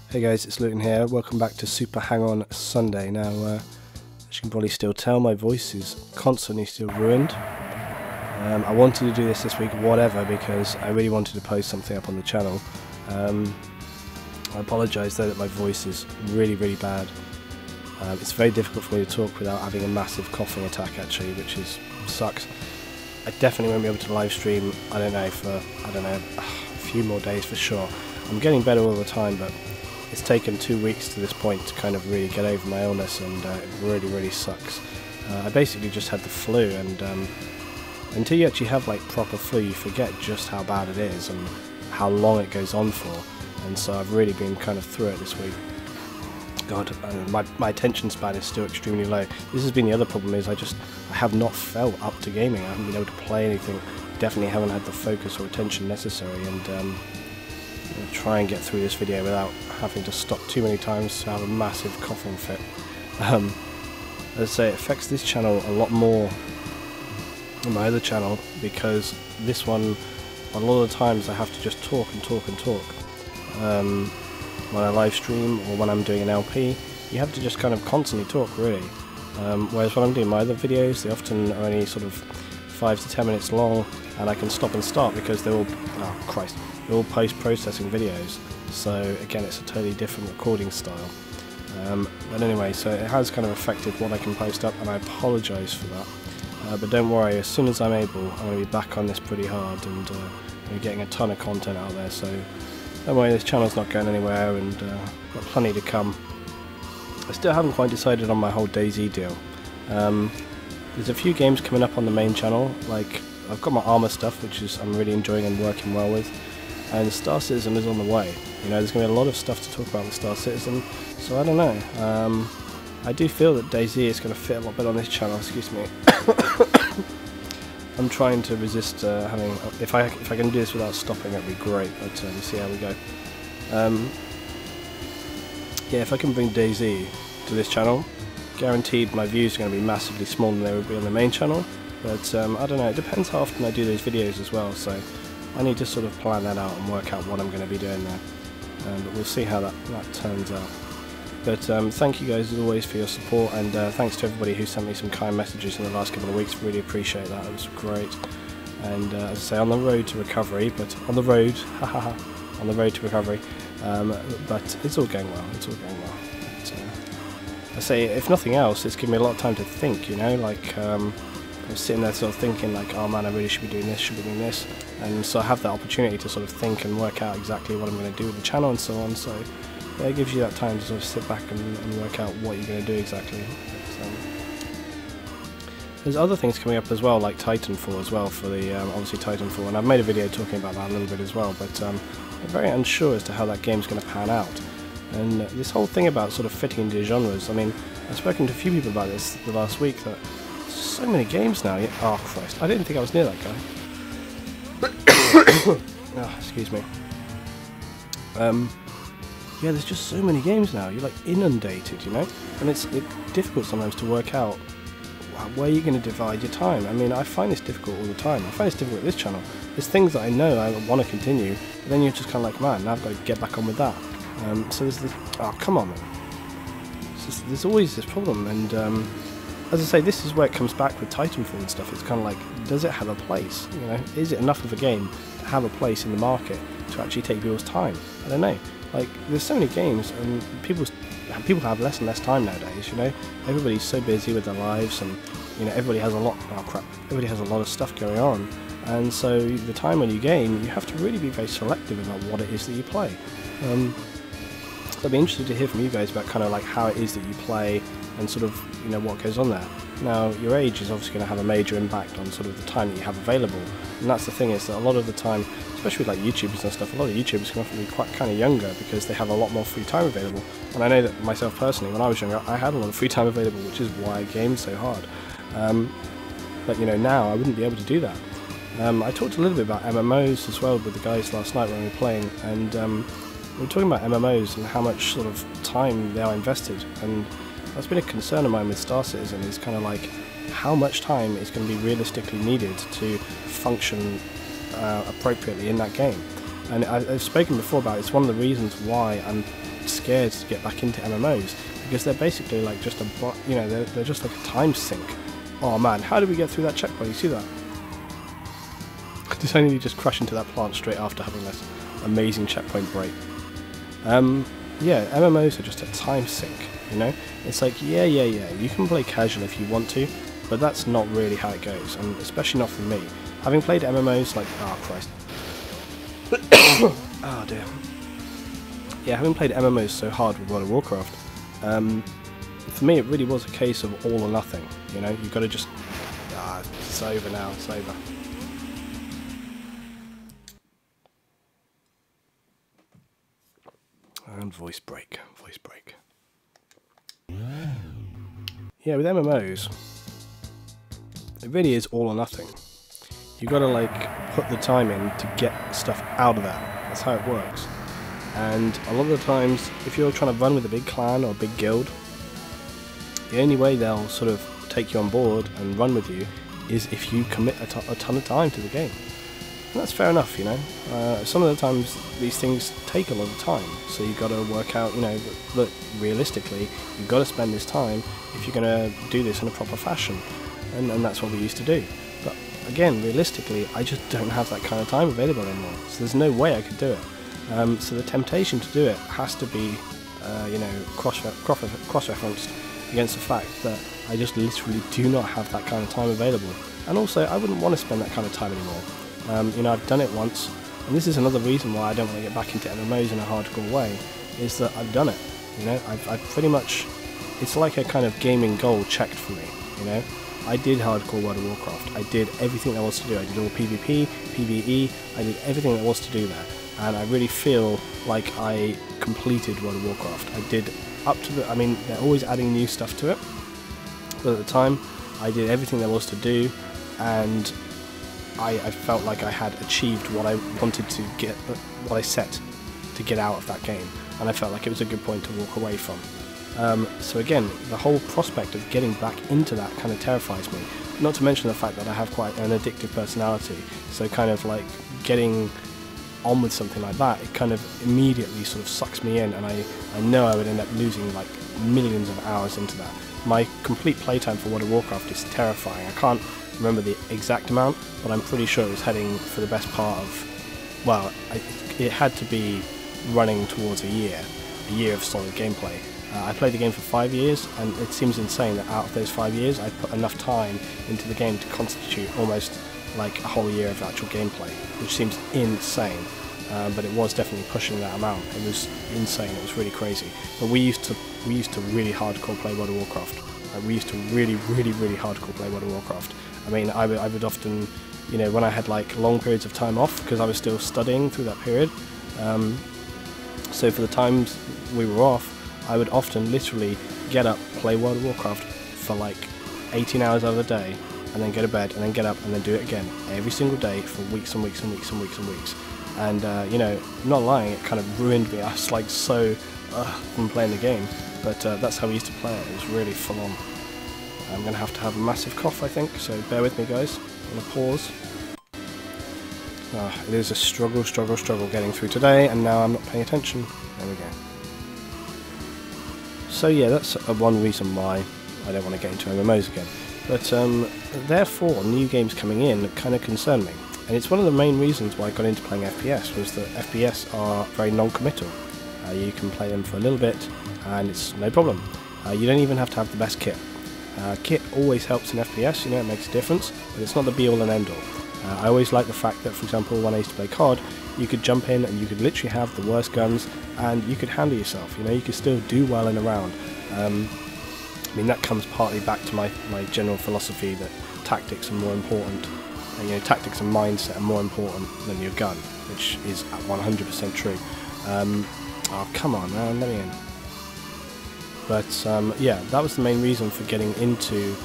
Hey guys, it's Luetin here. Welcome back to Super Hang On Sunday. Now, as you can probably still tell, my voice is constantly still ruined. I wanted to do this week, whatever, because I really wanted to post something up on the channel. I apologise though that my voice is really bad. It's very difficult for me to talk without having a massive coughing attack actually, which sucks. I definitely won't be able to live stream, I don't know, for, a few more days for sure. I'm getting better all the time, but it's taken 2 weeks to this point to kind of really get over my illness, and it really sucks. I basically just had the flu, and until you actually have like proper flu, you forget just how bad it is and how long it goes on for. And so I've really been kind of through it this week. God, my attention span is still extremely low. This has been the other problem, is I have not felt up to gaming. I haven't been able to play anything. Definitely haven't had the focus or attention necessary, and I'm gonna try and get through this video without having to stop too many times to have a massive coughing fit. As I say, it affects this channel a lot more than my other channel, because this one, a lot of the times I have to just talk and talk. When I live stream or when I'm doing an LP, you have to just kind of constantly talk, really. Whereas when I'm doing my other videos, they often are only sort of 5 to 10 minutes long, and I can stop and start because they're all, they're all post-processing videos. So again, it's a totally different recording style. But anyway, so it has kind of affected what I can post up, and I apologise for that. But don't worry, as soon as I'm able, I'm going to be back on this pretty hard, and we're getting a ton of content out there. So don't worry, this channel's not going anywhere, and got plenty to come. I still haven't quite decided on my whole DayZ deal. There's a few games coming up on the main channel, like I've got my armor stuff, which I'm really enjoying and working well with, and Star Citizen is on the way. You know, there's going to be a lot of stuff to talk about with Star Citizen, so I don't know. I do feel that DayZ is going to fit a lot better on this channel. Excuse me. I'm trying to resist having. If I can do this without stopping, that'd be great. But we'll see how we go. Yeah, if I can bring DayZ to this channel, guaranteed my views are going to be massively smaller than they would be on the main channel. But I don't know. It depends how often I do those videos as well. So I need to sort of plan that out and work out what I'm going to be doing there. But we'll see how that turns out. But thank you guys as always for your support, and thanks to everybody who sent me some kind messages in the last couple of weeks. Really appreciate that. It was great. And as I say, on the road to recovery, but on the road, on the road to recovery. But it's all going well. It's all going well. But, I say, if nothing else, it's given me a lot of time to think. You know, like I was sitting there sort of thinking, like, oh man, I really should be doing this, should be doing this, and so I have that opportunity to sort of think and work out exactly what I'm going to do with the channel and so on. So yeah, it gives you that time to sort of sit back and work out what you're going to do exactly. But, there's other things coming up as well, like Titanfall as well, for the obviously Titanfall, and I've made a video talking about that a little bit as well. But I'm very unsure as to how that game's going to pan out. And this whole thing about sort of fitting into genres, I mean, I've spoken to a few people about this the last week, that there's so many games now. Oh Christ, I didn't think I was near that guy. Oh, excuse me. Yeah, there's just so many games now. You're like inundated, you know, and it's difficult sometimes to work out where you're going to divide your time. I mean, I find this difficult all the time. I find this difficult with this channel. There's things that I know I want to continue, but then you're just kind of like, man, now I've got to get back on with that. So there's this, oh come on, man. There's always this problem, and as I say, this is where it comes back with Titanfall and stuff. It's kind of like, does it have a place? You know, is it enough of a game to have a place in the market to actually take people's time? I don't know. Like, there's so many games, and people have less and less time nowadays. You know, everybody's so busy with their lives, and you know, everybody has a lot. Oh crap! Everybody has a lot of stuff going on, and so the time when you game, you have to really be very selective about what it is that you play. I'd be interested to hear from you guys about kind of like how it is that you play, and sort of, you know, what goes on there. Now, your age is obviously going to have a major impact on sort of the time that you have available, and that's the thing, is that a lot of the time, especially with like YouTubers and stuff, a lot of YouTubers can often be quite kind of younger because they have a lot more free time available. And I know that myself personally, when I was younger, I had a lot of free time available, which is why I gamed so hard. But you know, now I wouldn't be able to do that. I talked a little bit about MMOs as well with the guys last night when we were playing, and we were talking about MMOs and how much sort of time they are invested, and that's been a concern of mine with Star Citizen, is kind of like how much time is going to be realistically needed to function appropriately in that game. And I've spoken before about it. It's one of the reasons why I'm scared to get back into MMOs because they're basically like just they're just like a time sink. Oh man, how did we get through that checkpoint? You see that? Just only just crash into that plant straight after having this amazing checkpoint break. Yeah, MMOs are just a time sink, you know? It's like, yeah, you can play casual if you want to, but that's not really how it goes, and especially not for me. Having played MMOs like, oh Christ. Oh dear. Yeah, having played MMOs so hard with World of Warcraft, for me it really was a case of all or nothing, you know? You've got to just, it's over now, it's over. And voice break. Yeah, with MMOs, it really is all or nothing. You gotta like put the time in to get stuff out of that. That's how it works. And a lot of the times, if you're trying to run with a big clan or a big guild, the only way they'll sort of take you on board and run with you is if you commit a ton of time to the game. And that's fair enough, you know. Some of the times these things take a lot of time, so you've got to work out, you know, look, realistically, you've got to spend this time if you're going to do this in a proper fashion, and that's what we used to do. But again, realistically, I just don't have that kind of time available anymore, so there's no way I could do it. So the temptation to do it has to be, you know, cross-referenced against the fact that I just literally do not have that kind of time available. And also, I wouldn't want to spend that kind of time anymore. You know, I've done it once, and this is another reason why I don't want to get back into MMOs in a hardcore way, is that I've done it. You know, I've pretty much, it's like a kind of gaming goal checked for me, you know. I did hardcore World of Warcraft. I did everything there was to do. I did all PvP, PvE, I did everything there was to do there. And I really feel like I completed World of Warcraft. I did up to the, I mean, they're always adding new stuff to it, but at the time, I did everything there was to do, and I felt like I had achieved what I wanted to get, what I set to get out of that game, and I felt like it was a good point to walk away from. So again, the whole prospect of getting back into that kind of terrifies me, not to mention the fact that I have quite an addictive personality, so kind of like getting on with something like that, it kind of immediately sort of sucks me in, and I know I would end up losing like millions of hours into that. My complete playtime for World of Warcraft is terrifying. I can't remember the exact amount, but I'm pretty sure it was heading for the best part of, well, it had to be running towards a year of solid gameplay. I played the game for 5 years, and it seems insane that out of those 5 years I put enough time into the game to constitute almost like a whole year of actual gameplay, which seems insane, but it was definitely pushing that amount. It was insane, it was really crazy. But we used to really hardcore play World of Warcraft. We used to really hardcore play World of Warcraft. I mean, I would often, you know, when I had like long periods of time off, because I was still studying through that period, so for the times we were off, I would often literally get up, play World of Warcraft for like 18 hours out of the day, and then go to bed, and then get up, and then do it again every single day for weeks and weeks and weeks and weeks and weeks. And you know, not lying, it kind of ruined me. I was like so from playing the game, but that's how we used to play it. It was really full on. I'm going to have a massive cough, I think, so bear with me, guys. I'm going to pause. It is a struggle getting through today, and now I'm not paying attention. There we go. So yeah, that's one reason why I don't want to get into MMOs again. But therefore, new games coming in kind of concern me. And it's one of the main reasons why I got into playing FPS, was that FPS are very non-committal. You can play them for a little bit, and it's no problem. You don't even have to have the best kit. Kit always helps in FPS, you know, it makes a difference, but it's not the be-all and end-all. I always like the fact that, for example, when I used to play COD, you could jump in and you could literally have the worst guns, and you could handle yourself, you know, you could still do well in a round. I mean, that comes partly back to my general philosophy that tactics are more important, and, you know, tactics and mindset are more important than your gun, which is 100% true. Oh, come on, man, let me in. But yeah, that was the main reason for getting into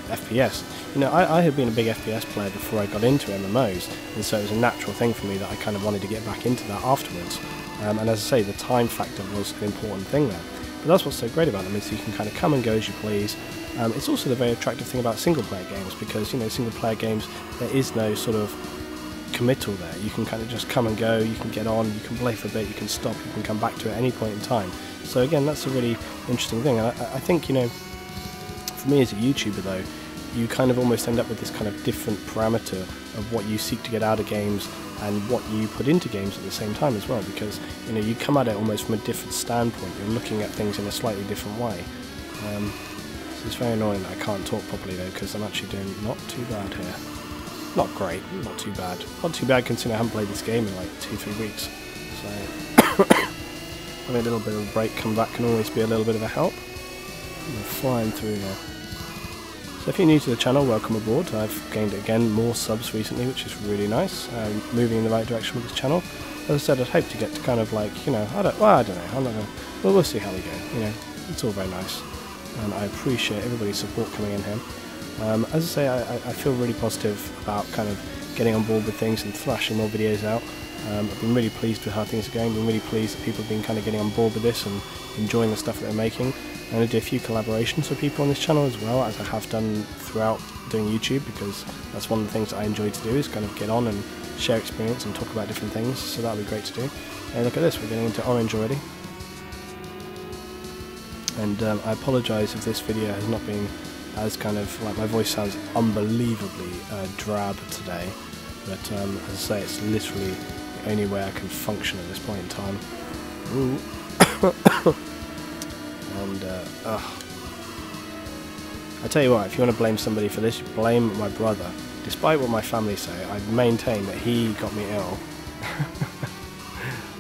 FPS. You know, I had been a big FPS player before I got into MMOs, and so it was a natural thing for me that I kind of wanted to get back into that afterwards. And as I say, the time factor was an important thing there. But that's what's so great about them, is you can kind of come and go as you please. It's also the very attractive thing about single-player games, because, you know, single-player games, there is no sort of committal there. You can kind of just come and go, you can get on, you can play for a bit, you can stop, you can come back to it at any point in time. So again, that's a really interesting thing. I think, you know, for me as a YouTuber though, you kind of almost end up with this kind of different parameter of what you seek to get out of games and what you put into games at the same time as well, because, you know, you come at it almost from a different standpoint. You're looking at things in a slightly different way. So it's very annoying that I can't talk properly though, because I'm actually doing not too bad here. Not great, not too bad. Not too bad considering I haven't played this game in like 2-3 weeks. So having a little bit of a break, come back can always be a little bit of a help. I'm flying through here. So if you're new to the channel, welcome aboard. I've gained again more subs recently, which is really nice. Moving in the right direction with this channel. As I said, I'd hope to get to kind of like, you know, I don't know. I'm not gonna. Well, we'll see how we go. You know, it's all very nice, and I appreciate everybody's support coming in here. As I say, I feel really positive about kind of getting on board with things and thrashing more videos out. I've been really pleased with how things are going. Been really pleased that people have been kind of getting on board with this and enjoying the stuff that they're making. I'm going to do a few collaborations with people on this channel as well, as I have done throughout doing YouTube, because that's one of the things that I enjoy to do, is kind of get on and share experience and talk about different things, so that'll be great to do. And look at this, we're getting into orange already. And I apologise if this video has not been as kind of, like, my voice sounds unbelievably drab today, but as I say, it's literally the only way I can function at this point in time. Ooh. And, I tell you what, if you want to blame somebody for this, blame my brother. Despite what my family say, I maintain that he got me ill.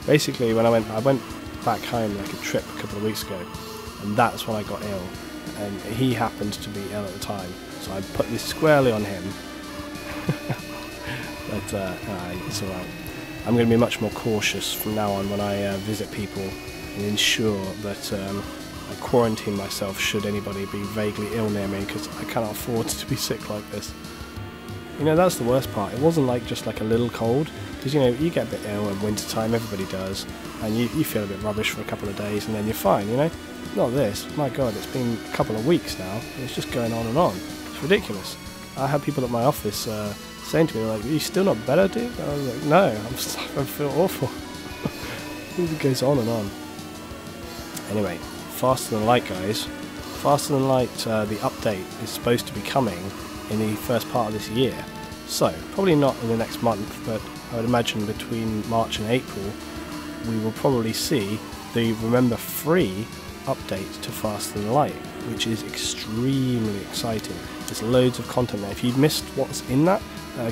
Basically, when I went back home like a trip a couple of weeks ago, and that's when I got ill, and he happened to be ill at the time, so I put this squarely on him. But it's alright. I'm going to be much more cautious from now on when I visit people, and ensure that I quarantine myself should anybody be vaguely ill near me, because I cannot afford to be sick like this. You know, that's the worst part. It wasn't like just like a little cold, because, you know, you get a bit ill in winter time, everybody does, and you feel a bit rubbish for a couple of days and then you're fine, you know. Not this. My God, it's been a couple of weeks now, and it's just going on and on. It's ridiculous. I had people at my office saying to me, like, "Are you still not better, dude?" And I was like, "No, I feel awful." It goes on and on. Anyway, faster than light, guys. Faster than light, the update is supposed to be coming in the first part of this year. So, probably not in the next month, but I would imagine between March and April, we will probably see the Remember Free update to Faster Than Light, which is extremely exciting. There's loads of content there. If you've missed what's in that,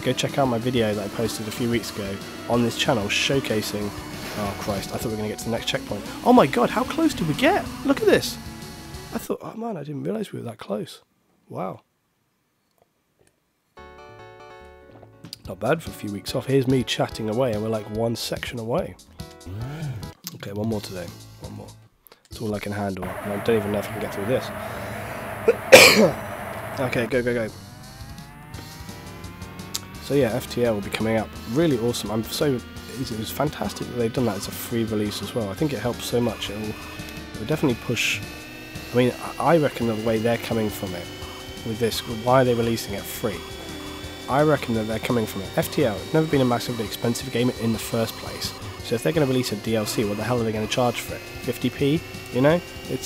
go check out my video that I posted a few weeks ago on this channel showcasing... Oh Christ, I thought we were going to get to the next checkpoint. Oh my God, how close did we get? Look at this. I thought, oh man, I didn't realise we were that close. Wow. Not bad for a few weeks off. Here's me chatting away and we're like one section away. Okay, one more today. One more. It's all I can handle. And I don't even know if I can get through this. Okay, go, go, go. So yeah, FTL will be coming up. Really awesome. It was fantastic that they've done that as a free release as well. I think it helps so much. It will definitely push... I mean, I reckon the way they're coming from it with this, why are they releasing it free? I reckon that they're coming from it. FTL, it's never been a massively expensive game in the first place. So if they're going to release a DLC, what the hell are they going to charge for it? 50p? You know? It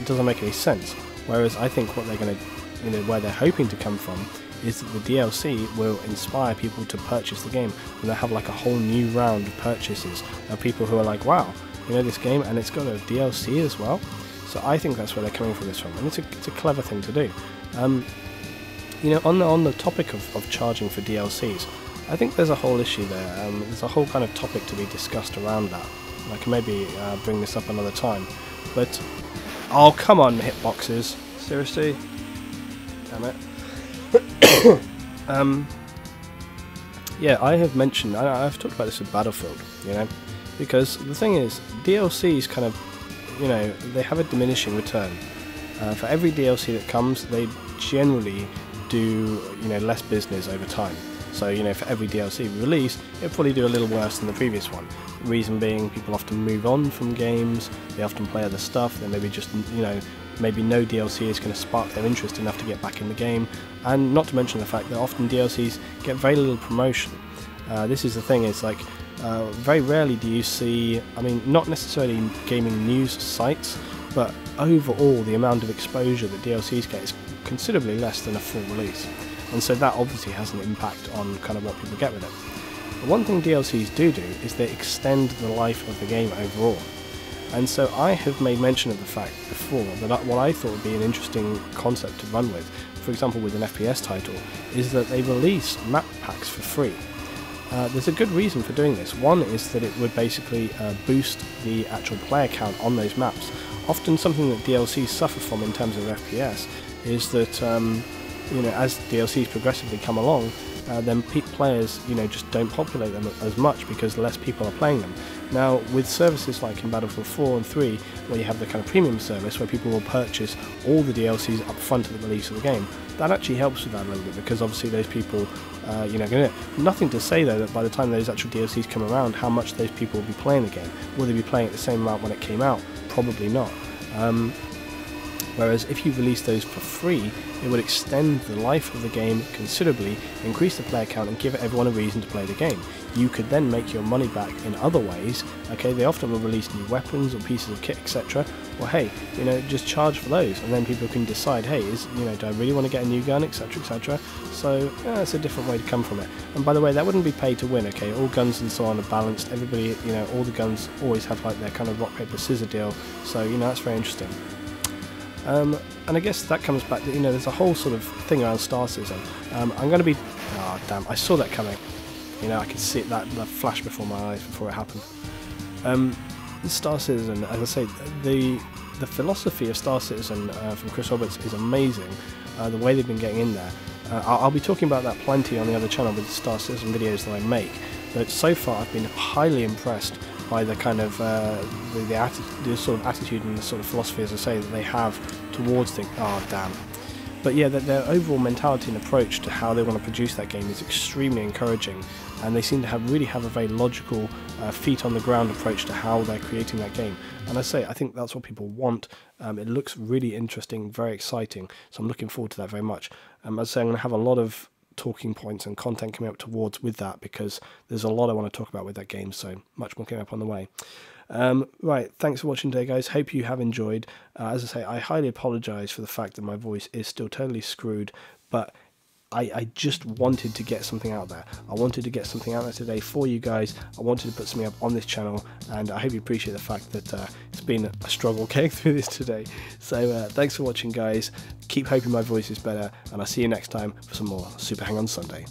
doesn't make any sense. Whereas I think what they're going to, you know, where they're hoping to come from is that the DLC will inspire people to purchase the game, and they'll have like a whole new round of purchases of people who are like, wow, you know, this game, and it's got a DLC as well. So I think that's where they're coming from this from, and it's a clever thing to do. You know, on the topic of charging for DLCs, I think there's a whole issue there. There's a whole kind of topic to be discussed around that. I can maybe bring this up another time. But, oh come on, hitboxes, seriously, damn it. Yeah, I have mentioned, I've talked about this with Battlefield, you know, because the thing is, DLCs kind of, you know, they have a diminishing return. For every DLC that comes, they generally do, you know, less business over time. So, you know, for every DLC release, it'll probably do a little worse than the previous one. The reason being, people often move on from games, they often play other stuff, they maybe just, you know, maybe no DLC is going to spark their interest enough to get back in the game, and not to mention the fact that often DLCs get very little promotion. This is the thing, is like very rarely do you see, I mean, not necessarily gaming news sites, but overall the amount of exposure that DLCs get is considerably less than a full release, and so that obviously has an impact on kind of what people get with it. But one thing DLCs do is they extend the life of the game overall. And so I have made mention of the fact before that what I thought would be an interesting concept to run with, for example with an FPS title, is that they release map packs for free. There's a good reason for doing this. One is that it would basically boost the actual player count on those maps. Often something that DLCs suffer from in terms of FPS is that as DLCs progressively come along, then players just don't populate them as much because less people are playing them. Now with services like in Battlefield 4 and 3, where you have the kind of premium service where people will purchase all the DLCs up front at the release of the game, that actually helps with that a little bit, because obviously those people, nothing to say though that by the time those actual DLCs come around, how much those people will be playing the game. Will they be playing it the same amount when it came out? Probably not. Whereas if you release those for free, it would extend the life of the game considerably, increase the player count, and give everyone a reason to play the game. You could then make your money back in other ways. Okay, they often will release new weapons or pieces of kit, etc. Well, hey, just charge for those, and then people can decide, hey, do I really want to get a new gun, etc., etc. So it's a different way to come from it. And by the way, that wouldn't be pay to win. Okay, all guns and so on are balanced. Everybody, all the guns always have like their kind of rock paper scissor deal. So that's very interesting. And I guess that comes back to, there's a whole sort of thing around Star Citizen. I'm going to be... Oh, damn, I saw that coming. I could see that flash before my eyes before it happened. Star Citizen, as I say, the philosophy of Star Citizen from Chris Roberts is amazing. The way they've been getting in there. I'll be talking about that plenty on the other channel with the Star Citizen videos that I make. But so far I've been highly impressed by the kind of the sort of attitude and the sort of philosophy, as I say, that they have towards things. Oh damn! But yeah, their overall mentality and approach to how they want to produce that game is extremely encouraging, and they seem to really have a very logical, feet on the ground approach to how they're creating that game. And I think that's what people want. It looks really interesting, very exciting. So I'm looking forward to that very much. As I say, I'm going to have a lot of talking points and content coming up towards with that, because there's a lot I want to talk about with that game, so much more coming up on the way. Right, thanks for watching today, guys. Hope you have enjoyed. As I say, I highly apologise for the fact that my voice is still totally screwed, but I just wanted to get something out there. I wanted to get something out there today for you guys. I wanted to put something up on this channel, and I hope you appreciate the fact that it's been a struggle getting through this today. So thanks for watching, guys. Keep hoping my voice is better, and I'll see you next time for some more Super Hang On Sunday.